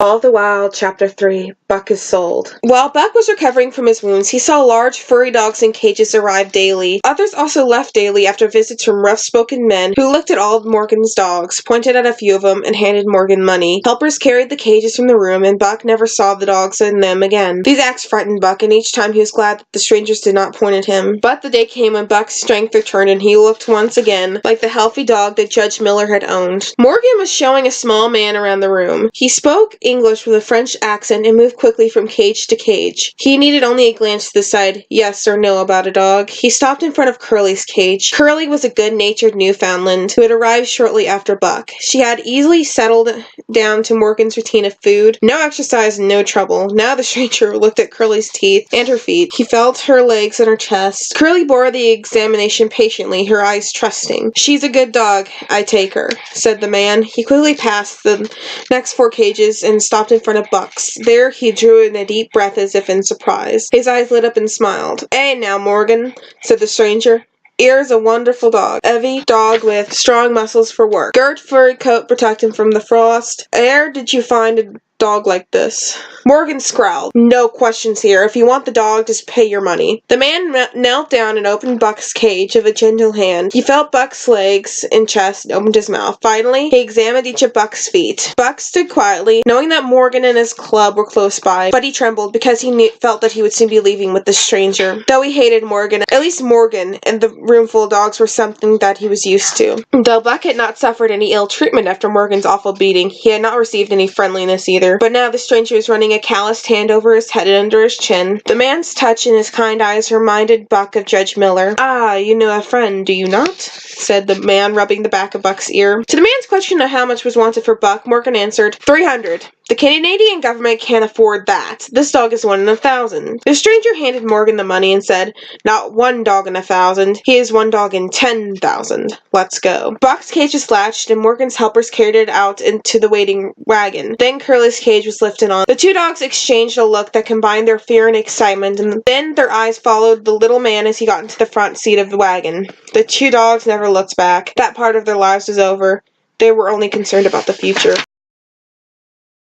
All the while, Chapter 3, Buck is sold. While Buck was recovering from his wounds, he saw large, furry dogs in cages arrive daily. Others also left daily after visits from rough-spoken men who looked at all of Morgan's dogs, pointed at a few of them, and handed Morgan money. Helpers carried the cages from the room, and Buck never saw the dogs in them again. These acts frightened Buck, and each time he was glad that the strangers did not point at him. But the day came when Buck's strength returned, and he looked once again like the healthy dog that Judge Miller had owned. Morgan was showing a small man around the room. He spoke English with a French accent and moved quickly from cage to cage. He needed only a glance to decide yes or no about a dog. He stopped in front of Curly's cage. Curly was a good-natured Newfoundland who had arrived shortly after Buck. She had easily settled down to Morgan's routine of food, no exercise, and no trouble. Now the stranger looked at Curly's teeth and her feet. He felt her legs and her chest. Curly bore the examination patiently, her eyes trusting. "She's a good dog, I take her," said the man. He quickly passed the next 4 cages and stopped in front of Buck's. There he drew in a deep breath as if in surprise. His eyes lit up and smiled. "Eh, now, Morgan," said the stranger. "'Ere's a wonderful dog. 'Eavy dog with strong muscles for work. Girt furry coat protect him from the frost. 'Ere did you find a dog like this?" Morgan scowled. "No questions here. If you want the dog, just pay your money." The man knelt down and opened Buck's cage with a gentle hand. He felt Buck's legs and chest and opened his mouth. Finally, he examined each of Buck's feet. Buck stood quietly, knowing that Morgan and his club were close by, but he trembled because he felt that he would soon be leaving with the stranger. Though he hated Morgan, at least Morgan and the roomful of dogs were something that he was used to. Though Buck had not suffered any ill treatment after Morgan's awful beating, he had not received any friendliness either. But now the stranger was running a calloused hand over his head and under his chin. The man's touch and his kind eyes reminded Buck of Judge Miller. "Ah, you know a friend, do you not?" said the man, rubbing the back of Buck's ear. To the man's question of how much was wanted for Buck, Morgan answered, "300. The Canadian government can't afford that. This dog is 1 in 1,000. The stranger handed Morgan the money and said, "Not 1 dog in 1,000. He is 1 dog in 10,000. Let's go." Buck's cage was latched, and Morgan's helpers carried it out into the waiting wagon. Then Curly's cage was lifted on. The 2 dogs exchanged a look that combined their fear and excitement, and then their eyes followed the little man as he got into the front seat of the wagon. The 2 dogs never looked back. That part of their lives was over. They were only concerned about the future.